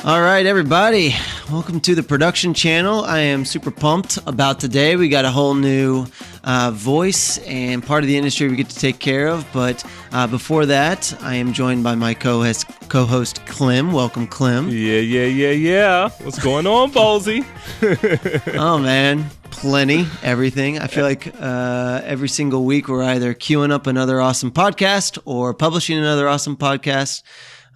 All right, everybody. Welcome to the production channel. I am super pumped about today. We got a whole new voice and part of the industry we get to take care of. But before that, I am joined by my co-host Clem. Welcome, Clem. Yeah. What's going on, Bowlesy? Oh, man. Plenty. Everything. I feel like every single week we're either queuing up another awesome podcast or publishing another awesome podcast.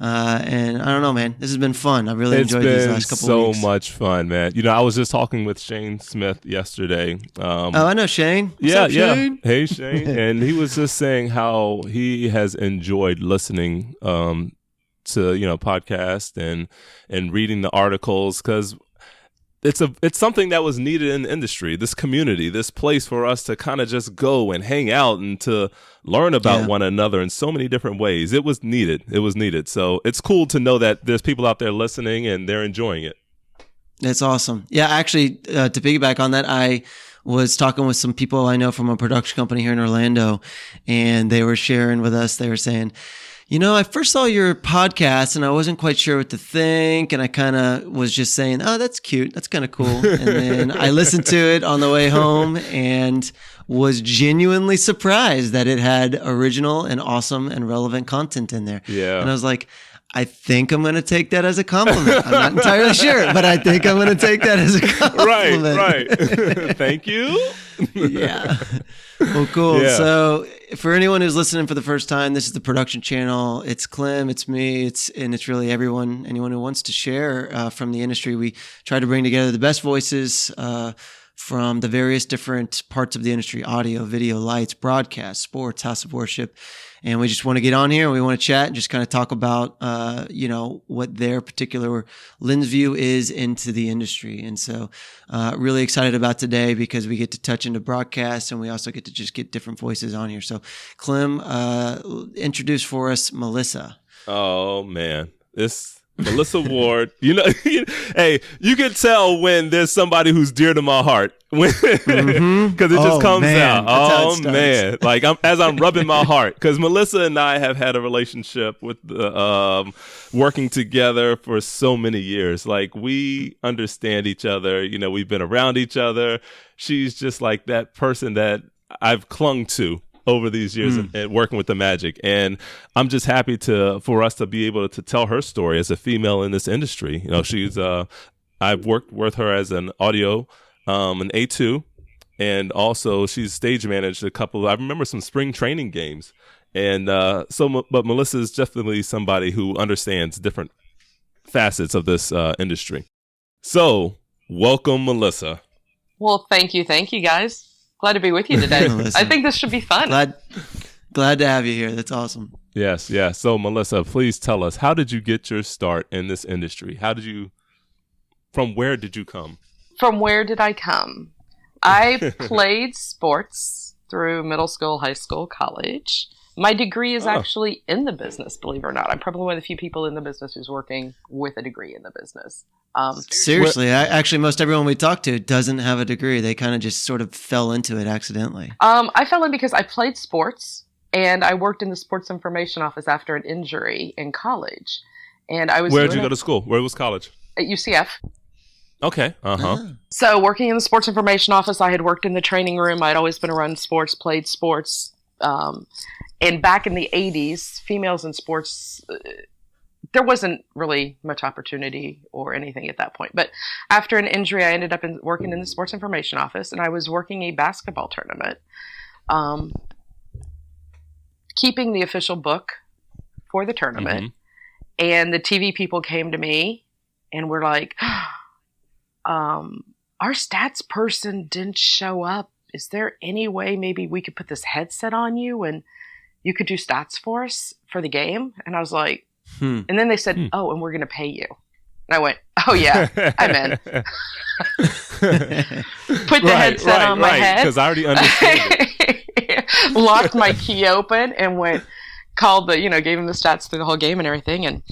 And I don't know, man. This has been fun. I really enjoyed these last couple of weeks. It's been so much fun, man. You know, I was just talking with Shane Smith yesterday. I know Shane. What's up, Shane? Hey, Shane. And he was just saying how he has enjoyed listening to, podcasts and reading the articles, because it's something that was needed in the industry, this community, this place for us to kind of just go and hang out and to learn about one another in so many different ways. It was needed. So it's cool to know that there's people out there listening and they're enjoying it. That's awesome. Yeah, actually, to piggyback on that, I was talking with some people I know from a production company here in Orlando, and they were sharing with us, they were saying, I first saw your podcast and I wasn't quite sure what to think. And I kind of was just saying, oh, that's cute. That's kind of cool. And then I listened to it on the way home and was genuinely surprised that it had original and awesome and relevant content in there. Yeah. And I was like, I think I'm going to take that as a compliment. I'm not entirely sure, but I think I'm going to take that as a compliment. Right. Thank you. Yeah. Well, cool. Yeah. So for anyone who's listening for the first time, this is the production channel. It's Clem, it's me, it's really anyone who wants to share from the industry. We try to bring together the best voices from the various different parts of the industry: audio, video, lights, broadcast, sports, house of worship. And we just want to get on here and we want to chat and just kind of talk about, what their particular lens view is into the industry. And so really excited about today because we get to touch into broadcast and we also get to just get different voices on here. So Clem, introduce for us Melissa. Oh, man. This Melissa Ward, hey, you can tell when there's somebody who's dear to my heart because it just comes out. Oh, man. Like as I'm rubbing my heart, because Melissa and I have had a relationship with working together for so many years. Like we understand each other. We've been around each other. She's just like that person that I've clung to over these years and working with the Magic. And I'm just happy for us to be able to tell her story as a female in this industry. She's I've worked with her as an audio, an A2, and also she's stage managed I remember some spring training games. And but Melissa is definitely somebody who understands different facets of this industry. So welcome, Melissa. Well, thank you guys. Glad to be with you today. I think this should be fun. Glad to have you here. That's awesome. Yes. So Melissa, please tell us, how did you get your start in this industry? From where did you come? From where did I come? I played sports through middle school, high school, college. My degree is actually in the business, believe it or not. I'm probably one of the few people in the business who's working with a degree in the business. Seriously, actually, most everyone we talk to doesn't have a degree. They kind of just sort of fell into it accidentally. I fell in because I played sports and I worked in the sports information office after an injury in college. And I was. Where did you go to school? Where was college? At UCF. Okay. So working in the sports information office, I had worked in the training room. I'd always been around sports, played sports. And back in the 80s, females in sports, there wasn't really much opportunity or anything at that point. But after an injury, I ended up working in the sports information office, and I was working a basketball tournament, keeping the official book for the tournament. And the TV people came to me and were like, our stats person didn't show up. Is there any way maybe we could put this headset on you and you could do stats for us for the game? And I was like, and then they said, oh, and we're going to pay you. And I went, oh yeah, I'm in. Put the headset on my head. Because I already understand it. Locked my key open and called gave them the stats through the whole game and everything. And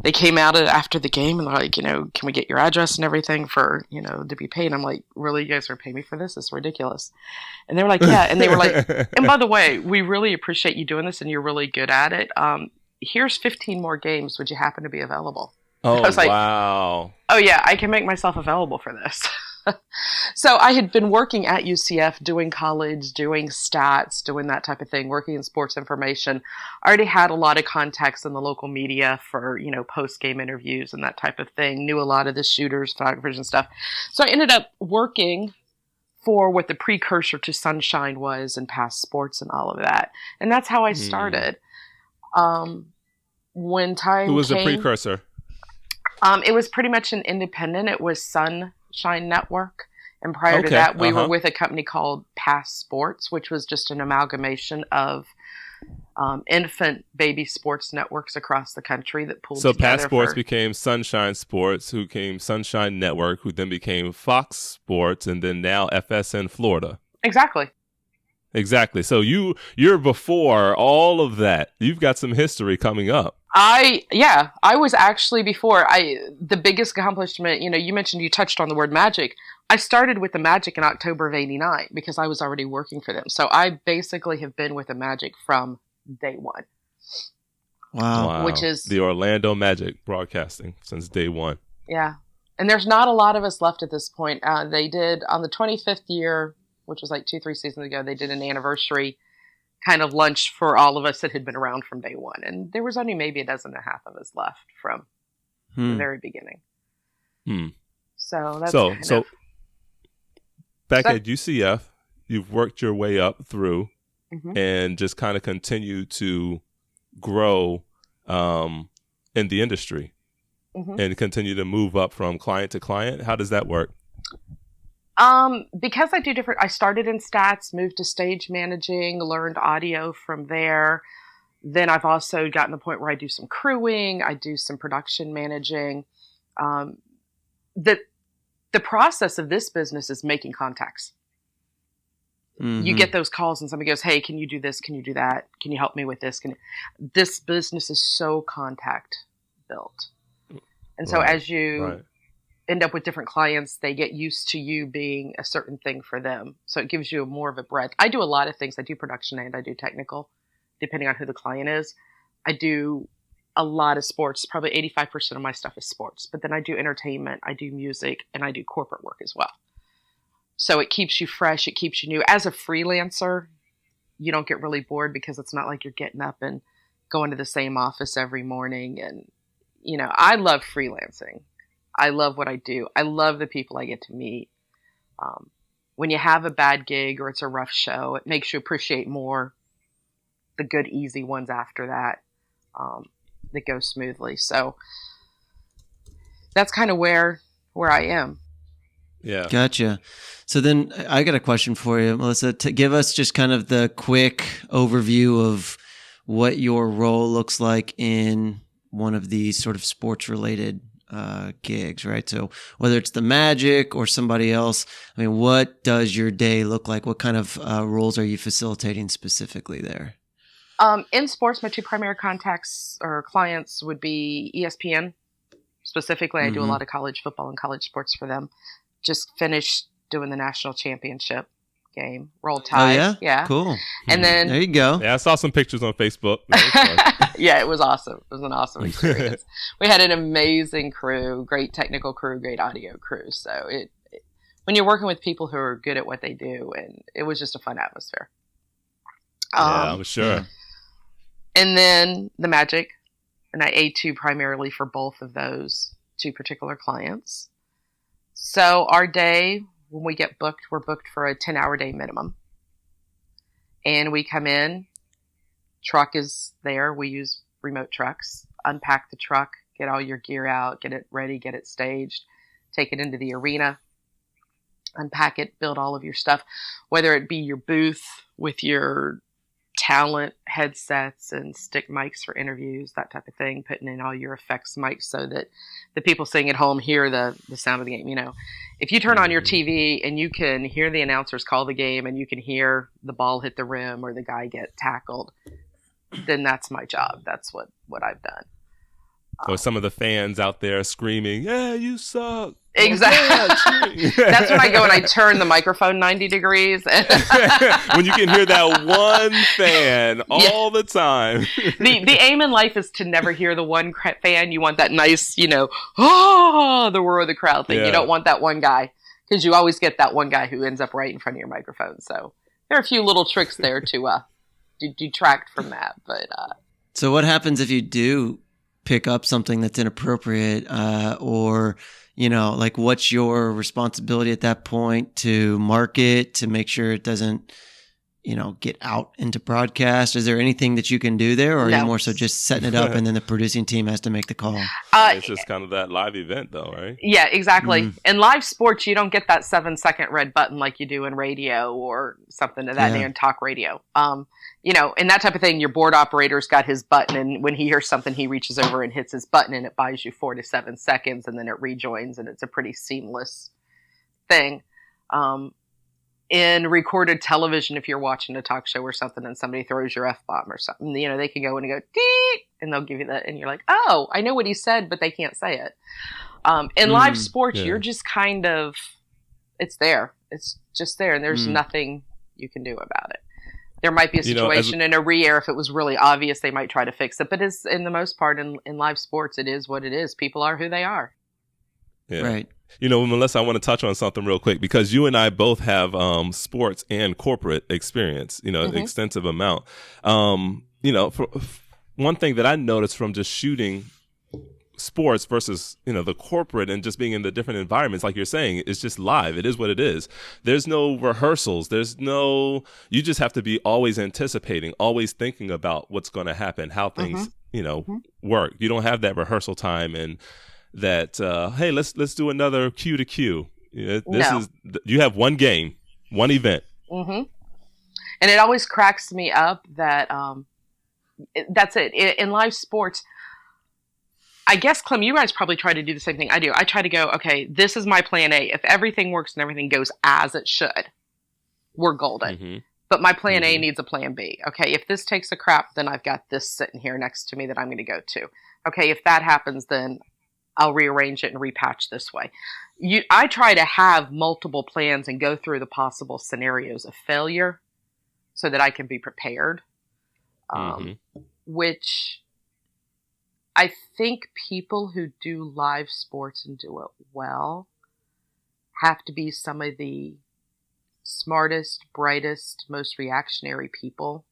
they came out after the game and they're like, can we get your address and everything for, to be paid? And I'm like, really? You guys are paying me for this? It's ridiculous. And they were like, yeah. And they were like, and by the way, we really appreciate you doing this and you're really good at it. Here's 15 more games. Would you happen to be available? Oh, I was like, wow. Oh yeah, I can make myself available for this. So I had been working at UCF, doing college, doing stats, doing that type of thing, working in sports information. I already had a lot of contacts in the local media for, post-game interviews and that type of thing. Knew a lot of the shooters, photographers and stuff. So I ended up working for what the precursor to Sunshine was and past sports and all of that. And that's how I started. When time Who was came, the precursor? It was pretty much an independent. It was Sunshine Network. And prior to that, we were with a company called Past Sports, which was just an amalgamation of infant baby sports networks across the country that pulled together. So Past Sports became Sunshine Sports, who became Sunshine Network, who then became Fox Sports, and then now FSN Florida. Exactly. So you're before all of that. You've got some history coming up. I was actually before. The biggest accomplishment, you mentioned, you touched on the word magic. I started with the Magic in October of '89 because I was already working for them. So I basically have been with the Magic from day one. Wow. Which is the Orlando Magic broadcasting since day one. Yeah. And there's not a lot of us left at this point. They did on the 25th year, which was like 2-3 seasons ago, they did an anniversary kind of lunch for all of us that had been around from day one. And there was only maybe a dozen and a half of us left from the very beginning. So that's back at UCF, you've worked your way up through and just kind of continue to grow in the industry and continue to move up from client to client. How does that work? Because I started in stats, moved to stage managing, learned audio from there. Then I've also gotten to the point where I do some crewing, I do some production managing. The process of this business is making contacts. You get those calls and somebody goes, hey, can you do this? Can you do that? Can you help me with this? This business is so contact built. And so as you end up with different clients, they get used to you being a certain thing for them. So it gives you more of a breadth. I do a lot of things. I do production and I do technical, depending on who the client is. I do a lot of sports. Probably 85% of my stuff is sports. But then I do entertainment, I do music, and I do corporate work as well. So it keeps you fresh. It keeps you new. As a freelancer, you don't get really bored because it's not like you're getting up and going to the same office every morning. And, I love freelancing. I love what I do. I love the people I get to meet. When you have a bad gig or it's a rough show, it makes you appreciate more the good, easy ones after that that go smoothly. So that's kind of where I am. Yeah. Gotcha. So then I got a question for you, Melissa, to give us just kind of the quick overview of what your role looks like in one of these sort of sports related gigs, right? So whether it's the Magic or somebody else, I mean, what does your day look like? What kind of roles are you facilitating specifically there? In sports, my two primary contacts or clients would be ESPN. Specifically, I do a lot of college football and college sports for them. Just finished doing the national championship game. Roll Tide. Oh, yeah? Yeah. Cool. And then there you go. Yeah, I saw some pictures on Facebook. Yeah, it was awesome. It was an awesome experience. We had an amazing crew, great technical crew, great audio crew. So when you're working with people who are good at what they do, and it was just a fun atmosphere. Yeah, I'm sure. And then the Magic, and I A2 primarily for both of those two particular clients. So our day, when we get booked, we're booked for a 10-hour day minimum. And we come in, truck is there. We use remote trucks, unpack the truck, get all your gear out, get it ready, get it staged, take it into the arena, unpack it, build all of your stuff, whether it be your booth with your talent headsets and stick mics for interviews, that type of thing, putting in all your effects mics so that the people sitting at home hear the sound of the game. If you turn on your TV and you can hear the announcers call the game and you can hear the ball hit the rim or the guy get tackled, then that's my job. That's what I've done. Or some of the fans out there screaming, "Yeah, you suck." Exactly. That's when I go and I turn the microphone 90 degrees. When you can hear that one fan all the time. The aim in life is to never hear the one fan. You want that nice, the roar of the crowd thing. Yeah. You don't want that one guy, because you always get that one guy who ends up right in front of your microphone. So there are a few little tricks there to detract from that. But so what happens if you do pick up something that's inappropriate, or like what's your responsibility at that point to mark it, to make sure it doesn't, get out into broadcast? Is there anything that you can do there, or are you more so just setting it up and then the producing team has to make the call? It's just kind of that live event though, right? Yeah, exactly. In live sports, you don't get that 7-second red button like you do in radio or something of that nature in talk radio. And that type of thing, your board operator's got his button, and when he hears something, he reaches over and hits his button, and it buys you 4 to 7 seconds, and then it rejoins, and it's a pretty seamless thing. In recorded television, if you're watching a talk show or something and somebody throws your F-bomb or something, they can go in and go, dee, and they'll give you that, and you're like, oh, I know what he said, but they can't say it. In live sports, you're just kind of, it's there. It's just there, and there's nothing you can do about it. There might be a situation in a re-air, if it was really obvious, they might try to fix it. But it's, in the most part, in live sports, it is what it is. People are who they are. Yeah. Right. Melissa, I want to touch on something real quick, because you and I both have sports and corporate experience, extensive amount. For one thing that I noticed from just shooting sports versus the corporate and just being in the different environments, like you're saying, it's just live. It is what it is. There's no rehearsals. You just have to be always anticipating, always thinking about what's going to happen, how things work. You don't have that rehearsal time and that hey, let's do another Q to Q. You have one game, one event. And it always cracks me up that that's it. In live sports, I guess, Clem, you guys probably try to do the same thing I do. I try to go, okay, this is my plan A. If everything works and everything goes as it should, we're golden. But my plan A needs a plan B. Okay, if this takes a crap, then I've got this sitting here next to me that I'm going to go to. Okay, if that happens, then I'll rearrange it and repatch this way. I try to have multiple plans and go through the possible scenarios of failure so that I can be prepared, which I think people who do live sports and do it well have to be some of the smartest, brightest, most reactionary people,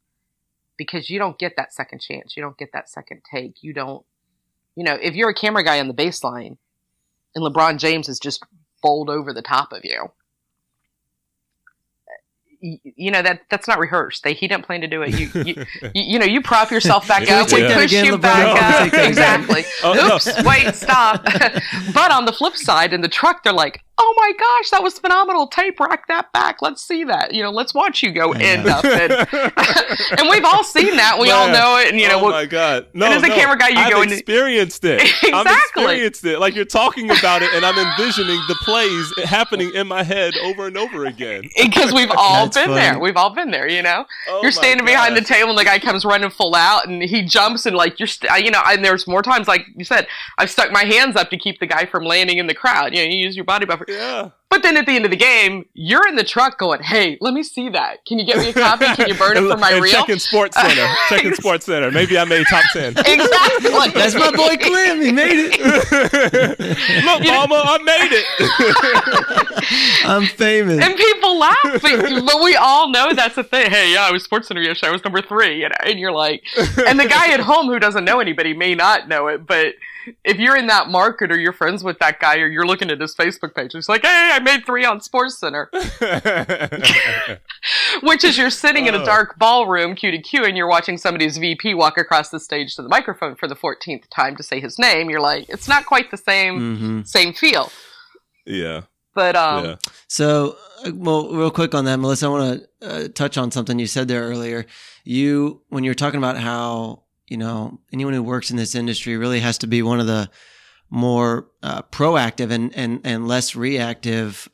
because you don't get that second chance. You don't get that second take. You don't, if you're a camera guy on the baseline and LeBron James has just bowled over the top of you, that's not rehearsed. He didn't plan to do it. You prop yourself back up. We push you back up. Exactly. Oops. Wait. Stop. But on the flip side, in the truck, they're like, "Oh my gosh, that was phenomenal! Tape rack that back. Let's see that. Let's watch you go end up." And we've all seen that. We all know it. And oh my god! No, and as a camera guy, I've experienced it. Exactly. I've experienced it. Like, you're talking about it, and I'm envisioning the plays happening in my head over and over again. Because we've all been there. We've all been there. You're standing behind the table, and the guy comes running full out, and he jumps, and like and there's more times, like you said, I've stuck my hands up to keep the guy from landing in the crowd. You use your body buffer. Yeah. But then at the end of the game, you're in the truck going, "Hey, let me see that. Can you get me a copy? Can you burn it for my reel?" Checking Sports Center. Checking Sports Center. Maybe I made top 10. Exactly. That's my boy Clem. He made it. Look, Mama, I made it. I'm famous. And people laugh, but we all know that's the thing. Hey, I was Sports Center yesterday. I was number 3, and you're like, and the guy at home who doesn't know anybody may not know it, but if you're in that market or you're friends with that guy or you're looking at his Facebook page, it's like, "Hey, I made 3 on Sports Center." Which is, you're sitting in a dark ballroom, Q to Q, and you're watching somebody's VP walk across the stage to the microphone for the 14th time to say his name. You're like, it's not quite the same feel. Yeah. But So, well, real quick on that, Melissa, I want to touch on something you said there earlier. When you were talking about how anyone who works in this industry really has to be one of the more proactive and less reactive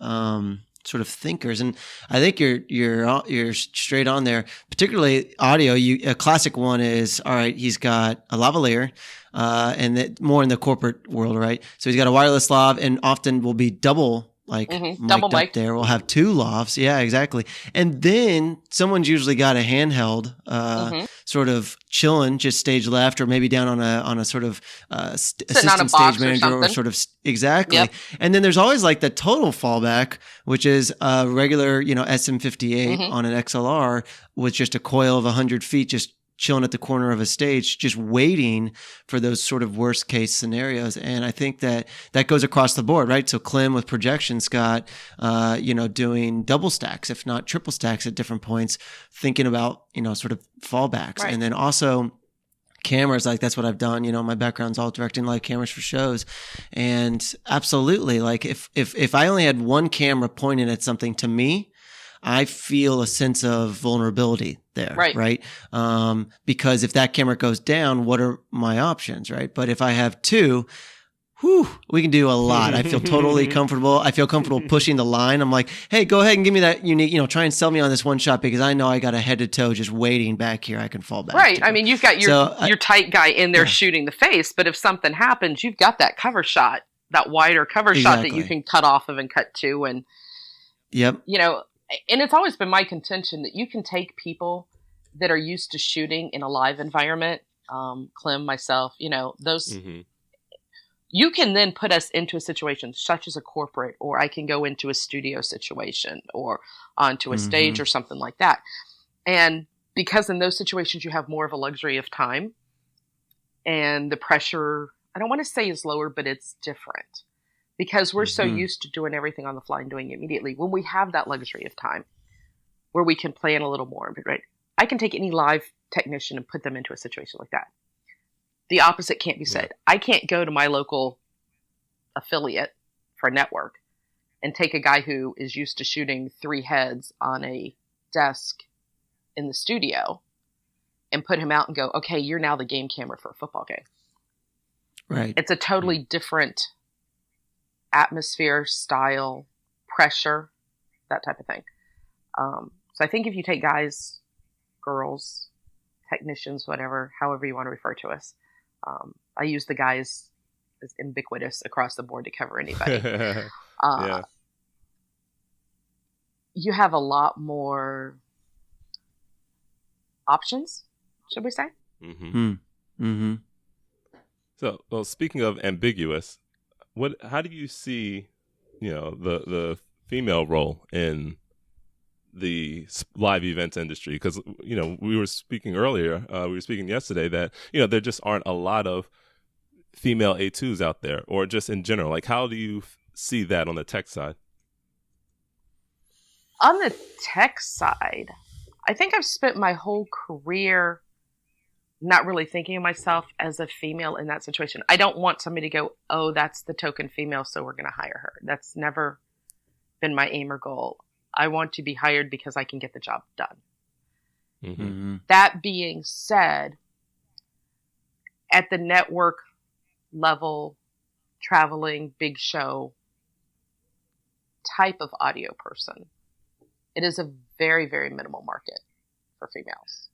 sort of thinkers. And I think you're straight on there, particularly audio. A classic one is, all right, he's got a lavalier, and that more in the corporate world, right? So he's got a wireless lav, and often will be double double mic'd up there. We'll have 2 lavs. Yeah, exactly. And then someone's usually got a handheld, sort of chilling, just stage left, or maybe down on a sort of assistant stage manager or sort of exactly. Yep. And then there's always like the total fallback, which is a regular, SM58 on an XLR with just a coil of 100 feet, just chilling at the corner of a stage, just waiting for those sort of worst case scenarios. And I think that goes across the board, right? So Clem with projection, Scott, doing double stacks, if not triple stacks at different points, thinking about, sort of fallbacks. Right. And then also cameras, like that's what I've done. My background's all directing live cameras for shows. And absolutely, like if I only had one camera pointing at something, to me, I feel a sense of vulnerability there, right? Because if that camera goes down, what are my options, right? But if I have 2, we can do a lot. I feel totally comfortable. I feel comfortable pushing the line. I'm like, hey, go ahead and give me that unique, try and sell me on this one shot, because I know I got a head to toe just waiting back here. I can fall back. Right. I mean, you've got your tight guy in there shooting the face, but if something happens, you've got that cover shot, that wider cover shot that you can cut off of and cut to. And, and it's always been my contention that you can take people that are used to shooting in a live environment, Clem, myself, those, you can then put us into a situation such as a corporate, or I can go into a studio situation or onto a stage or something like that. And because in those situations you have more of a luxury of time, and the pressure, I don't want to say is lower, but it's different. Because we're so used to doing everything on the fly and doing it immediately. When we have that luxury of time where we can plan a little more, right? I can take any live technician and put them into a situation like that. The opposite can't be said. I can't go to my local affiliate for a network and take a guy who is used to shooting 3 heads on a desk in the studio and put him out and go, okay, you're now the game camera for a football game. Right. It's a totally different atmosphere, style, pressure, that type of thing. So I think if you take guys, girls, technicians, whatever, however you want to refer to us, I use the guys as ubiquitous across the board to cover anybody. You have a lot more options, should we say? So, well, speaking of ambiguous, how do you see, the female role in the live events industry? Because, we were speaking earlier, we were speaking yesterday that, there just aren't a lot of female A2s out there, or just in general. Like, how do you see that on the tech side? On the tech side, I think I've spent my whole career not really thinking of myself as a female in that situation. I don't want somebody to go, oh, that's the token female, so we're going to hire her. That's never been my aim or goal. I want to be hired because I can get the job done. That being said, at the network level, traveling, big show type of audio person, it is a very, very minimal market for females.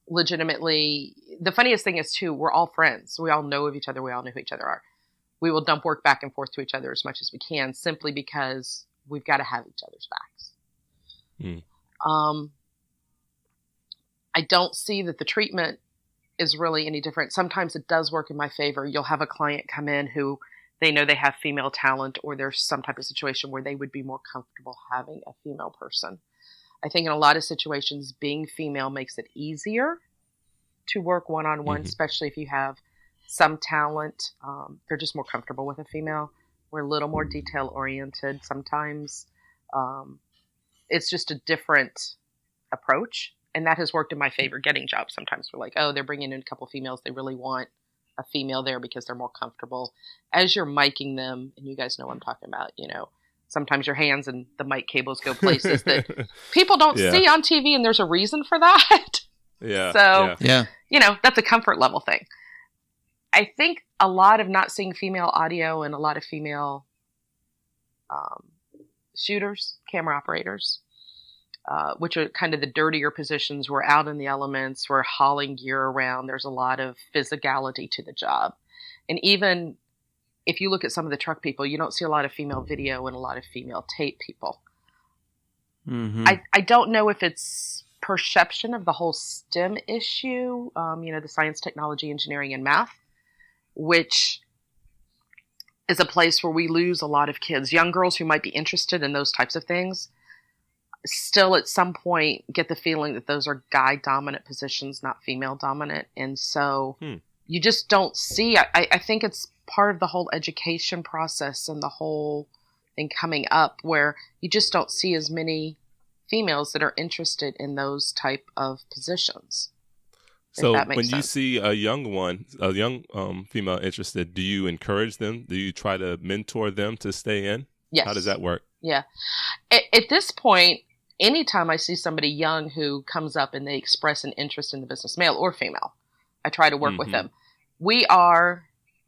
Legitimately, the funniest thing is too, we're all friends. We all know of each other. We all know who each other are. We will dump work back and forth to each other as much as we can, simply because we've got to have each other's backs. I don't see that the treatment is really any different. Sometimes it does work in my favor. You'll have a client come in who they know they have female talent, or there's some type of situation where they would be more comfortable having a female person. I think in a lot of situations, being female makes it easier to work one-on-one, especially if you have some talent. They're just more comfortable with a female. We're a little more detail-oriented sometimes. It's just a different approach, and that has worked in my favor getting jobs. Sometimes we're like, oh, they're bringing in a couple females. They really want a female there because they're more comfortable. As you're miking them, and you guys know what I'm talking about, sometimes your hands and the mic cables go places that people don't see on TV, and there's a reason for that. So, that's a comfort level thing. I think a lot of not seeing female audio and a lot of female shooters, camera operators, which are kind of the dirtier positions. We're out in the elements. We're hauling gear around. There's a lot of physicality to the job. And even if you look at some of the truck people, you don't see a lot of female video and a lot of female tape people. Mm-hmm. I don't know if it's perception of the whole STEM issue, the science, technology, engineering, and math, which is a place where we lose a lot of kids, young girls who might be interested in those types of things, still at some point get the feeling that those are guy-dominant positions, not female-dominant. And so you just don't see, I think it's part of the whole education process and the whole thing coming up where you just don't see as many females that are interested in those type of positions. So when you see a young female interested, do you encourage them? Do you try to mentor them to stay in? Yes. How does that work? Yeah. At this point, anytime I see somebody young who comes up and they express an interest in the business, male or female, I try to work with them. We are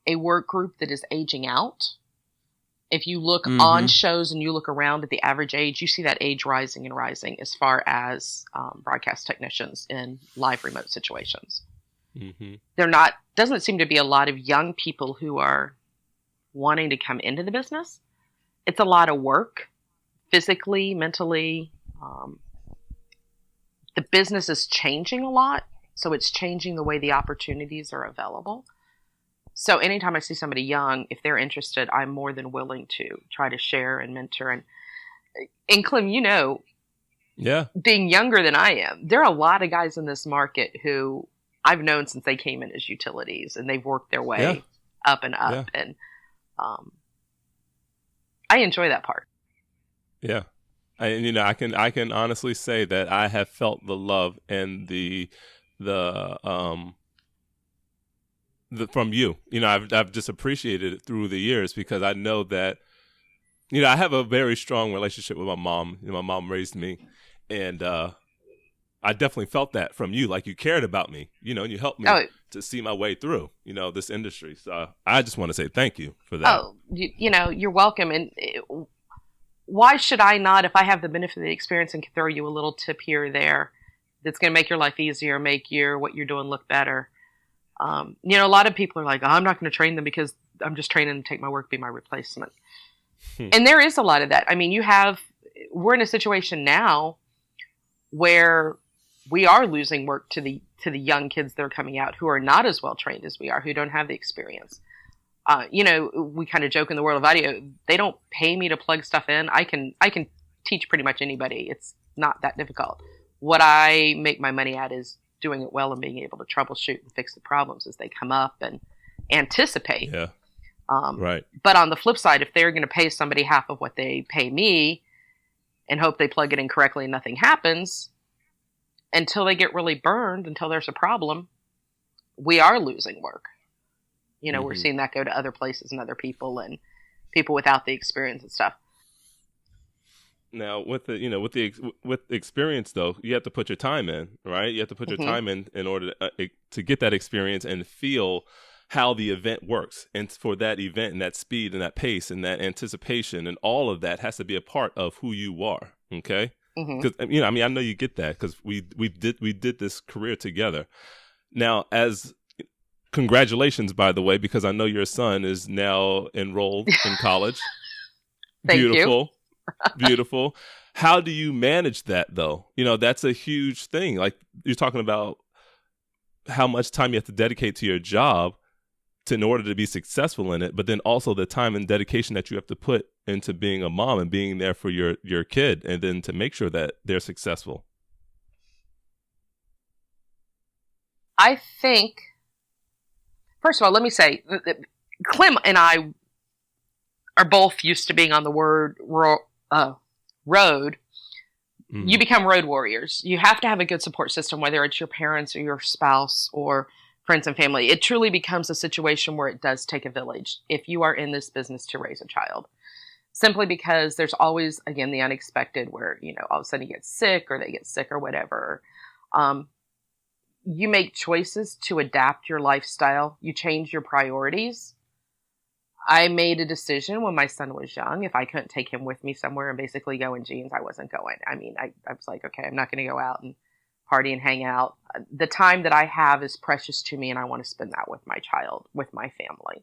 a work group that is aging out. If you look on shows and you look around at the average age, you see that age rising and rising as far as broadcast technicians in live remote situations. Doesn't seem to be a lot of young people who are wanting to come into the business. It's a lot of work, physically, mentally. The business is changing a lot, so it's changing the way the opportunities are available. So anytime I see somebody young, if they're interested, I'm more than willing to try to share and mentor. And Clem, being younger than I am, there are a lot of guys in this market who I've known since they came in as utilities, and they've worked their way up and up. Yeah. And I enjoy that part. Yeah. I can honestly say that I have felt the love and the from you. I've just appreciated it through the years because I know that, I have a very strong relationship with my mom. My mom raised me, and I definitely felt that from you. Like, you cared about me, and you helped me to see my way through, this industry. So I just want to say thank you for that. Oh, you're welcome. And why should I not, if I have the benefit of the experience and can throw you a little tip here or there that's going to make your life easier, make what you're doing look better. A lot of people are like, I'm not going to train them because I'm just training to take my work, be my replacement. And there is a lot of that. I mean, we're in a situation now where we are losing work to the young kids that are coming out who are not as well trained as we are, who don't have the experience. We kind of joke in the world of audio, they don't pay me to plug stuff in. I can teach pretty much anybody. It's not that difficult. What I make my money at is doing it well and being able to troubleshoot and fix the problems as they come up and anticipate. Yeah. Right. But on the flip side, if they're going to pay somebody half of what they pay me and hope they plug it in correctly and nothing happens, until they get really burned, until there's a problem, we are losing work. We're seeing that go to other places and other people and people without the experience and stuff. Now, with experience though, you have to put your time in, right? You have to put your time in order to get that experience and feel how the event works. And for that event and that speed and that pace and that anticipation and all of that has to be a part of who you are. Okay. Because I know you get that because we did this career together. Now, congratulations, by the way, because I know your son is now enrolled in college. Thank Beautiful. you. Beautiful. How do you manage that, though? That's a huge thing. Like, you're talking about how much time you have to dedicate to your job in order to be successful in it, but then also the time and dedication that you have to put into being a mom and being there for your kid, and then to make sure that they're successful. I think, first of all, let me say, Clem and I are both used to being on the road. You become road warriors. You have to have a good support system, whether it's your parents or your spouse or friends and family. It truly becomes a situation where it does take a village if you are in this business to raise a child. Simply because there's always, again, the unexpected where, all of a sudden you get sick or they get sick or whatever. You make choices to adapt your lifestyle. You change your priorities. I made a decision when my son was young. If I couldn't take him with me somewhere and basically go in jeans, I wasn't going. I mean, I was like, okay, I'm not going to go out and party and hang out. The time that I have is precious to me, and I want to spend that with my child, with my family.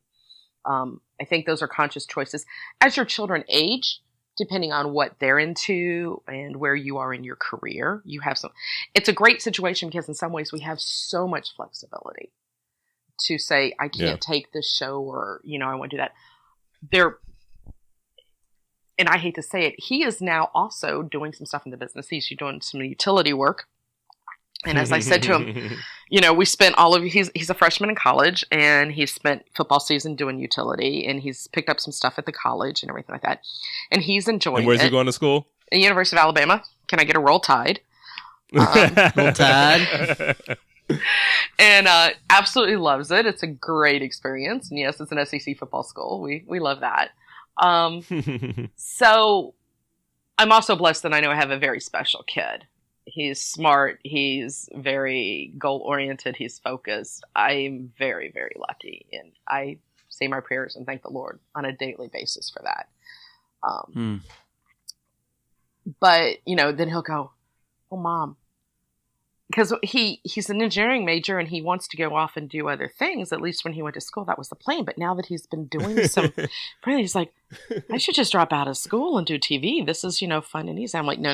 I think those are conscious choices. As your children age, depending on what they're into and where you are in your career, you have some. It's a great situation because in some ways we have so much flexibility to say, I can't take this show, or, I want to do that. And I hate to say it, he is now also doing some stuff in the business. He's doing some utility work. And as I said to him, we spent he's a freshman in college, and he's spent football season doing utility, and he's picked up some stuff at the college and everything like that. And he's enjoying it. And where's he going to school? At the University of Alabama. Can I get a Roll Tide? Roll Tide. And absolutely loves it. It's a great experience. And yes, it's an SEC football school. We love that. So I'm also blessed that I know I have a very special kid. He's smart. He's very goal-oriented. He's focused. I'm very, very lucky. And I say my prayers and thank the Lord on a daily basis for that. But, then he'll go, oh, Mom. Because he's an engineering major and he wants to go off and do other things. At least when he went to school, that was the plan. But now that he's been doing some, he's like, I should just drop out of school and do TV. This is, fun and easy. I'm like, no.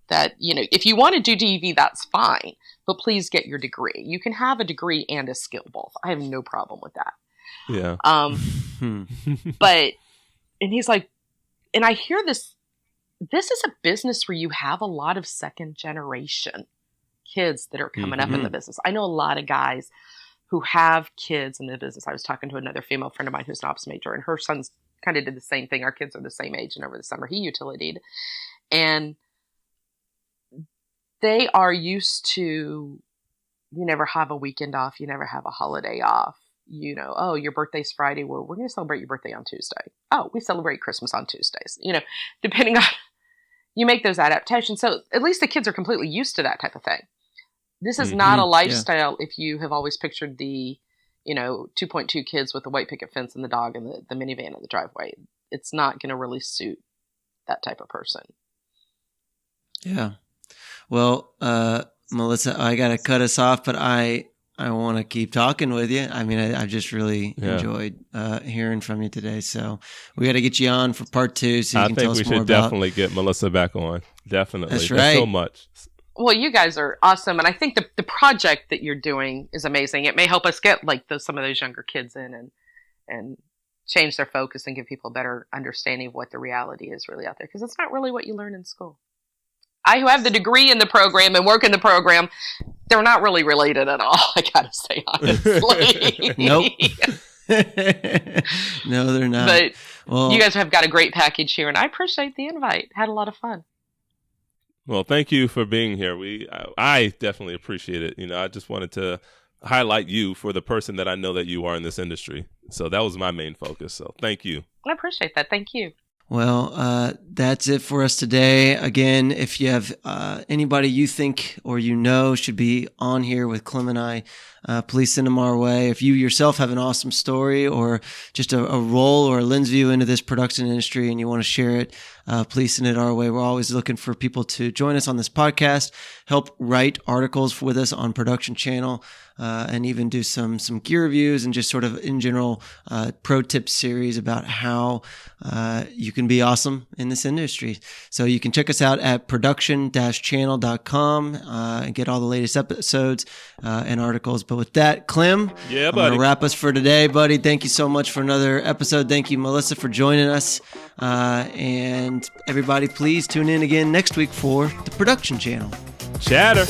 That, if you want to do TV, that's fine. But please get your degree. You can have a degree and a skill both. I have no problem with that. Yeah. But, and he's like, and I hear this is a business where you have a lot of second generation kids that are coming up in the business. I know a lot of guys who have kids in the business. I was talking to another female friend of mine who's an ops major, and her sons kind of did the same thing. Our kids are the same age, and over the summer he utilitied. And they are used to, you never have a weekend off, you never have a holiday off. Oh, your birthday's Friday. Well, we're going to celebrate your birthday on Tuesday. Oh, we celebrate Christmas on Tuesdays. Depending on, you make those adaptations. So at least the kids are completely used to that type of thing. This is not a lifestyle if you have always pictured the, 2.2 kids with the white picket fence and the dog and the minivan in the driveway. It's not going to really suit that type of person. Yeah. Well, Melissa, I got to cut us off, but I want to keep talking with you. I mean, I just really enjoyed hearing from you today. So we got to get you on for part 2 so you can tell us more about. I think we should definitely get Melissa back on. Definitely. That's right. There's so much. Well, you guys are awesome. And I think the project that you're doing is amazing. It may help us get some of those younger kids in and change their focus and give people a better understanding of what the reality is really out there. Because it's not really what you learn in school. I who have the degree in the program and work in the program, they're not really related at all. I gotta say, honestly. Nope. No, they're not. But you guys have got a great package here, and I appreciate the invite. Had a lot of fun. Well, thank you for being here. I definitely appreciate it. I just wanted to highlight you for the person that I know that you are in this industry. So that was my main focus. So thank you. I appreciate that. Thank you. Well, that's it for us today. Again, if you have anybody you think or should be on here with Clem and I, please send them our way. If you yourself have an awesome story or just a role or a lens view into this production industry and you want to share it, please send it our way. We're always looking for people to join us on this podcast, help write articles with us on Production Channel, and even do some gear reviews and just sort of in general pro tip series about how you can be awesome in this industry. So you can check us out at production-channel.com and get all the latest episodes and articles. But with that, Clem, I'm going to wrap us for today, buddy. Thank you so much for another episode. Thank you, Melissa, for joining us. And everybody, please tune in again next week for the Production Channel. Chatter.